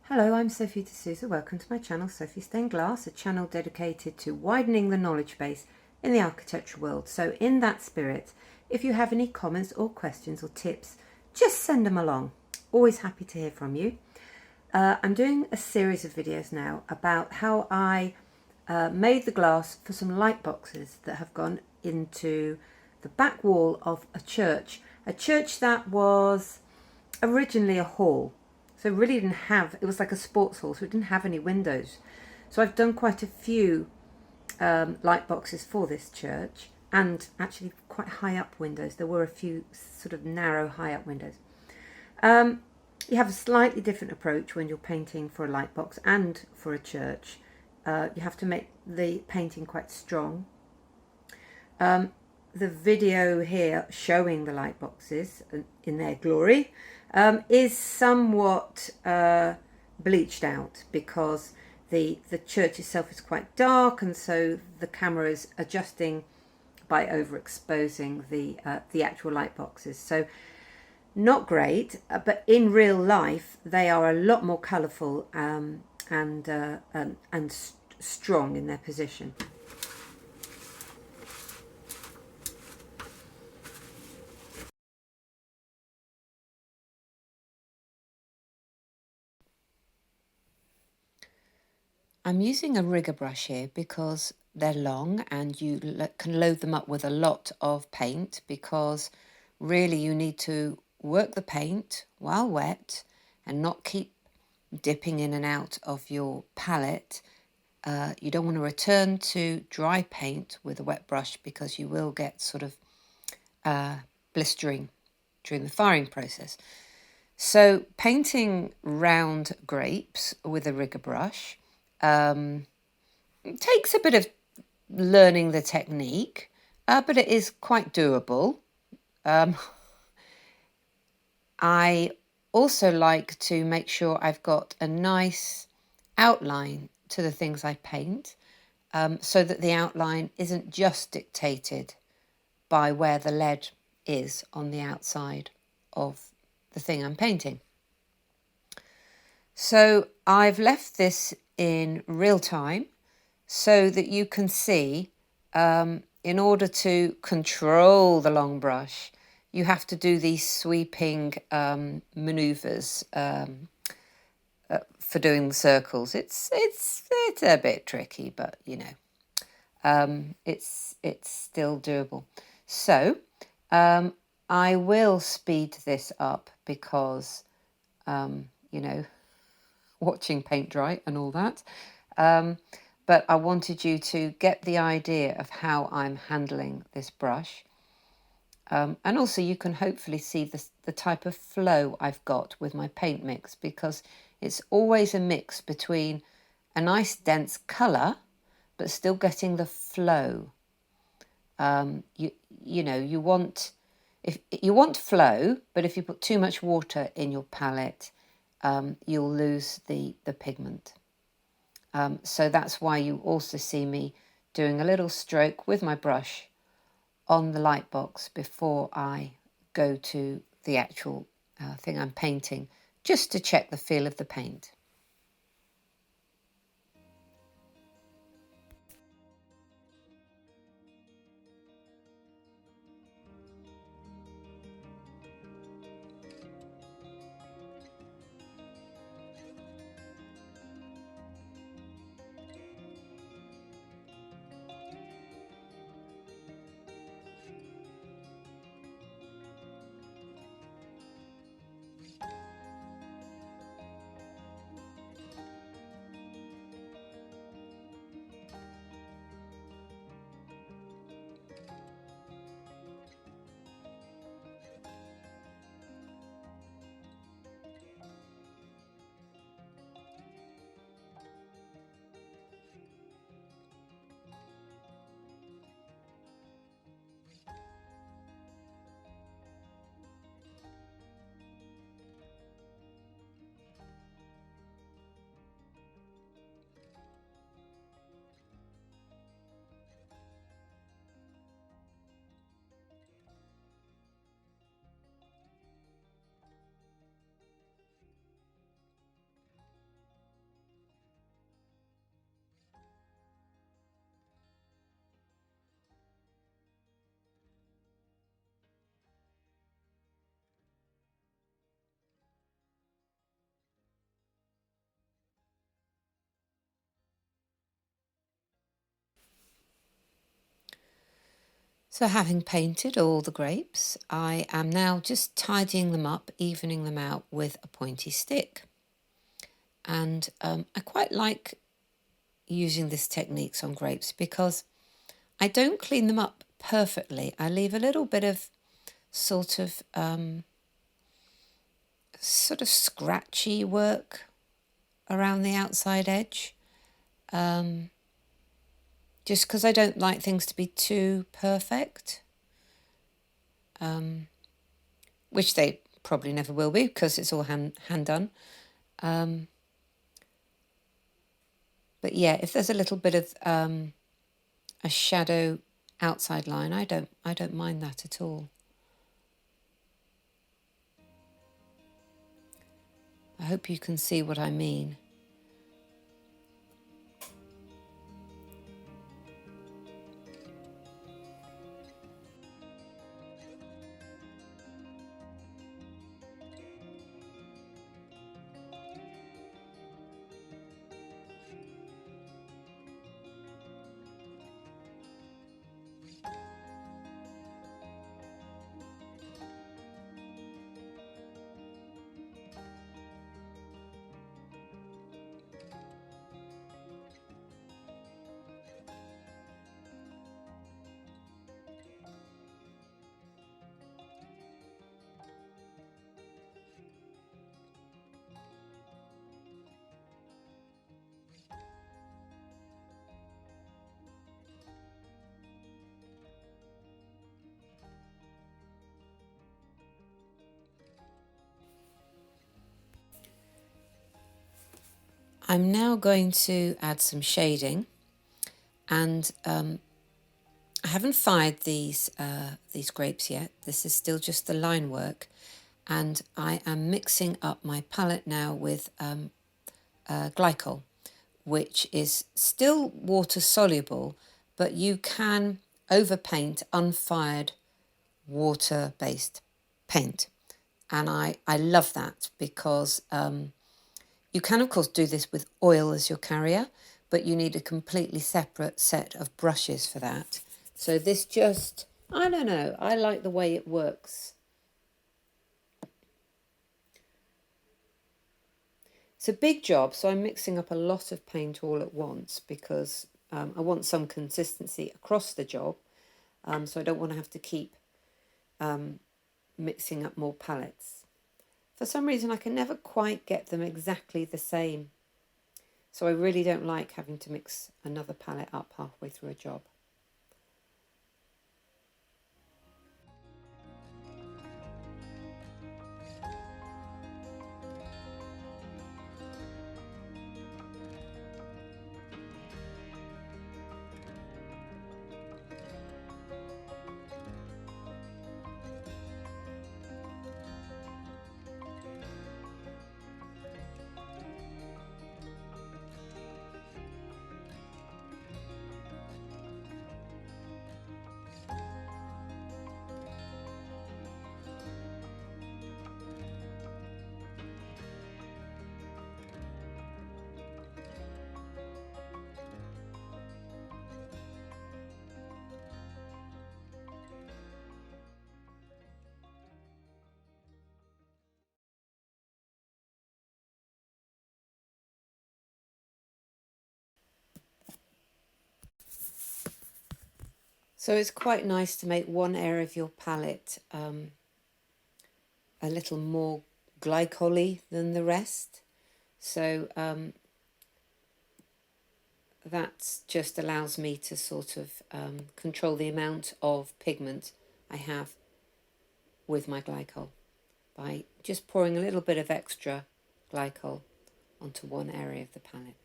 Hello, I'm Sophie D'Souza. Welcome to my channel, Sophie Stained Glass, a channel dedicated to widening the knowledge base in the architecture world. So in that spirit, if you have any comments or questions or tips, just send them along. Always happy to hear from you. I'm doing a series of videos now about how I made the glass for some light boxes that have gone into the back wall of a church that was originally a hall. So it really didn't have, it was like a sports hall, so it didn't have any windows. So I've done quite a few light boxes for this church, and actually quite high up windows. There were a few sort of narrow high up windows. You have a slightly different approach when you're painting for a light box and for a church. You have to make the painting quite strong. The video here showing the light boxes in their glory is somewhat bleached out because the church itself is quite dark, and so the camera is adjusting by overexposing the actual light boxes. So not great, but in real life they are a lot more colourful and strong in their position. I'm using a rigger brush here because they're long and you can load them up with a lot of paint, because really you need to work the paint while wet and not keep dipping in and out of your palette. You don't want to return to dry paint with a wet brush because you will get sort of blistering during the firing process. So painting round grapes with a rigger brush takes a bit of learning the technique, but it is quite doable. I also like to make sure I've got a nice outline to the things I paint, so that the outline isn't just dictated by where the lead is on the outside of the thing I'm painting. So I've left this in real time so that you can see, in order to control the long brush, you have to do these sweeping maneuvers for doing the circles. It's a bit tricky, but you know, it's still doable. So I will speed this up because you know, watching paint dry and all that. But I wanted you to get the idea of how I'm handling this brush. And also you can hopefully see the type of flow I've got with my paint mix, because it's always a mix between a nice dense colour but still getting the flow. You know, you want flow, but if you put too much water in your palette, you'll lose the pigment. So that's why you also see me doing a little stroke with my brush on the light box before I go to the actual thing I'm painting, just to check the feel of the paint. So having painted all the grapes, I am now just tidying them up, evening them out with a pointy stick. And I quite like using this technique on grapes because I don't clean them up perfectly. I leave a little bit of sort of scratchy work around the outside edge, just because I don't like things to be too perfect, which they probably never will be because it's all hand done. But yeah, if there's a little bit of a shadow outside line, I don't mind that at all. I hope you can see what I mean. I'm now going to add some shading, and I haven't fired these grapes yet. This is still just the line work, and I am mixing up my palette now with glycol, which is still water soluble, but you can overpaint unfired water-based paint, and I love that because you can, of course, do this with oil as your carrier, but you need a completely separate set of brushes for that. So this just, I don't know, I like the way it works. It's a big job, so I'm mixing up a lot of paint all at once because I want some consistency across the job, so I don't want to have to keep mixing up more palettes. For some reason, I can never quite get them exactly the same. So I really don't like having to mix another palette up halfway through a job. So it's quite nice to make one area of your palette a little more glycol-y than the rest. So that just allows me to sort of control the amount of pigment I have with my glycol by just pouring a little bit of extra glycol onto one area of the palette.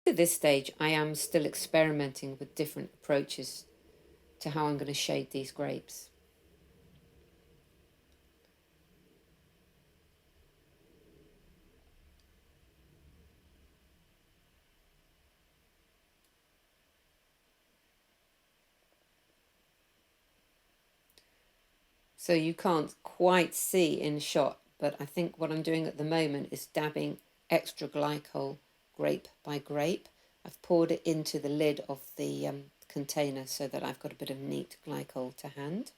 At this stage, I am still experimenting with different approaches to how I'm going to shade these grapes. So you can't quite see in shot, but I think what I'm doing at the moment is dabbing extra glycol grape by grape. I've poured it into the lid of the container so that I've got a bit of neat glycol to hand.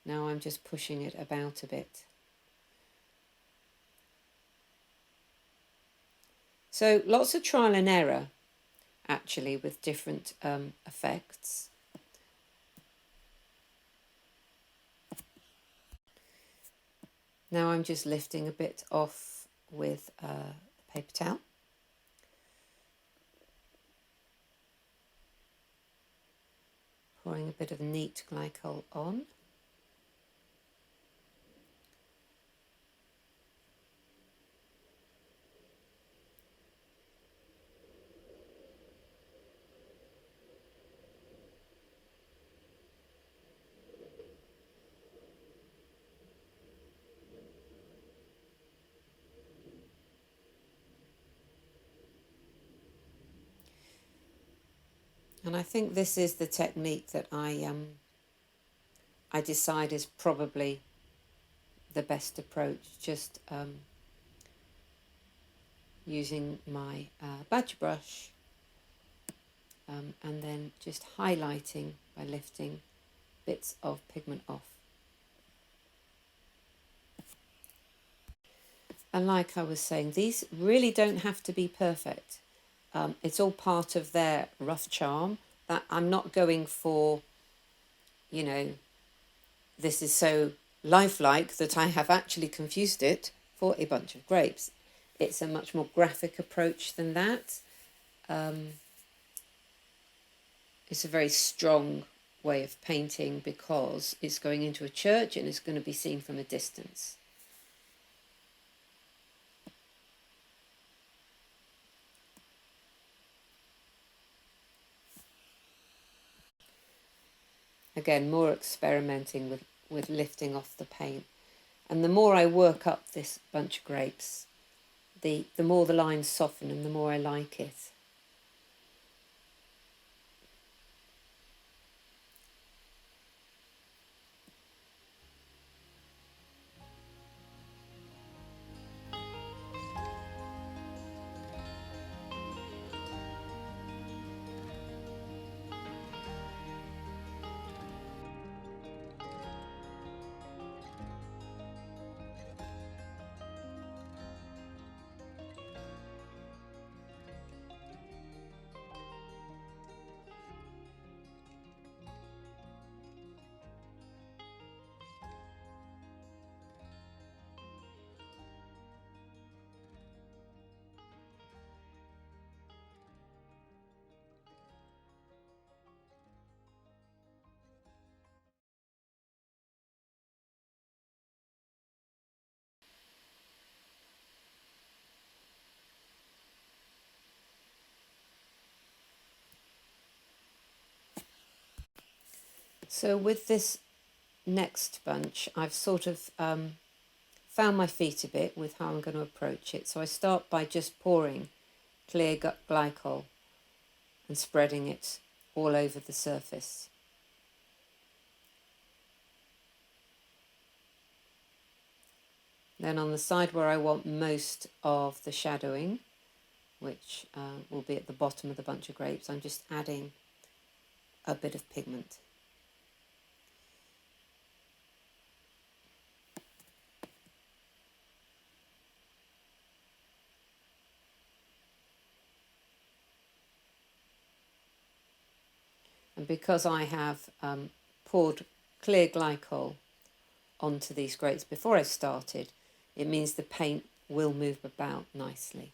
Now I'm just pushing it about a bit. So lots of trial and error actually with different effects. Now I'm just lifting a bit off with a paper towel. Pouring a bit of neat glycol on. And I think this is the technique that I decide is probably the best approach, just using my badger brush and then just highlighting by lifting bits of pigment off. And like I was saying, these really don't have to be perfect. It's all part of their rough charm. That I'm not going for, you know, this is so lifelike that I have actually confused it for a bunch of grapes. It's a much more graphic approach than that. It's a very strong way of painting because it's going into a church and it's going to be seen from a distance. Again, more experimenting with lifting off the paint. And the more I work up this bunch of grapes, the more the lines soften and the more I like it. So with this next bunch, I've sort of found my feet a bit with how I'm going to approach it. So I start by just pouring clear glycol and spreading it all over the surface. Then on the side where I want most of the shadowing, which will be at the bottom of the bunch of grapes, I'm just adding a bit of pigment. And because I have poured clear glycol onto these grapes before I started, it means the paint will move about nicely.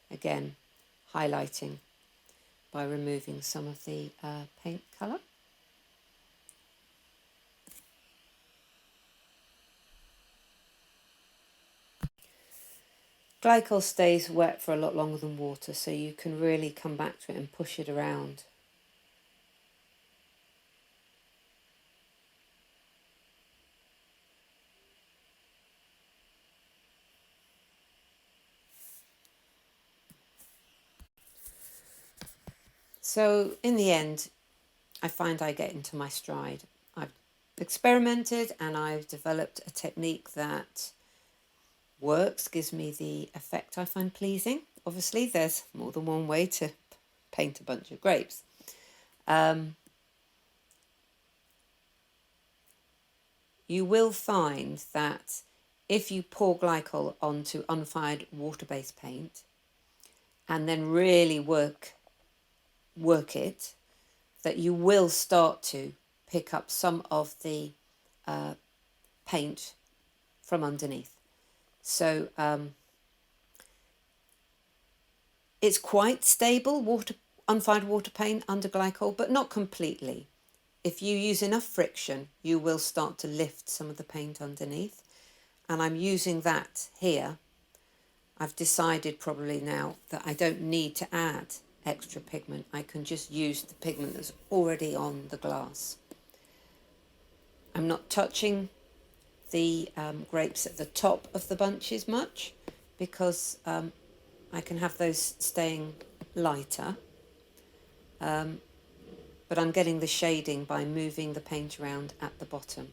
Again, highlighting by removing some of the paint colour. Glycol stays wet for a lot longer than water, so you can really come back to it and push it around. So in the end, I find I get into my stride. I've experimented and I've developed a technique that works, gives me the effect I find pleasing. Obviously, there's more than one way to paint a bunch of grapes. You will find that if you pour glycol onto unfired water-based paint and then really work it, that you will start to pick up some of the paint from underneath. So it's quite stable, unfired water paint under glycol, but not completely. If you use enough friction, you will start to lift some of the paint underneath. And I'm using that here. I've decided probably now that I don't need to add extra pigment. I can just use the pigment that's already on the glass. I'm not touching the grapes at the top of the bunches much because I can have those staying lighter. But I'm getting the shading by moving the paint around at the bottom.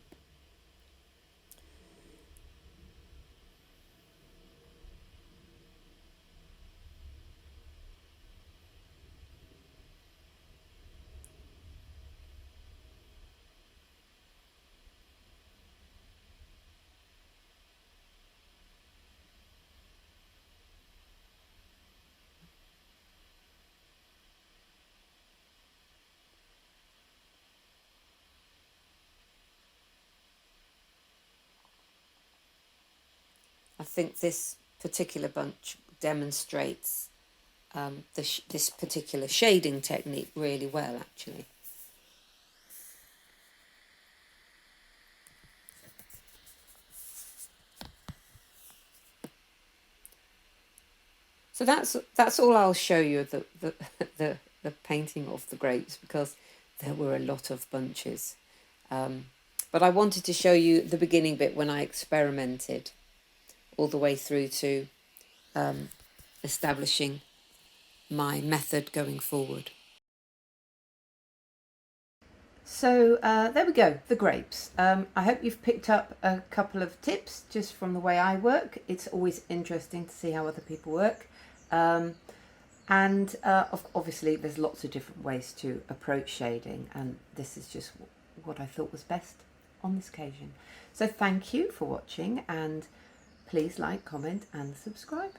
I think this particular bunch demonstrates this particular shading technique really well, actually. So that's all I'll show you of the painting of the grapes, because there were a lot of bunches. But I wanted to show you the beginning bit when I experimented all the way through to establishing my method going forward. So there we go, the grapes. I hope you've picked up a couple of tips just from the way I work. It's always interesting to see how other people work. Obviously there's lots of different ways to approach shading, and this is just what I thought was best on this occasion. So thank you for watching, and please like, comment and subscribe.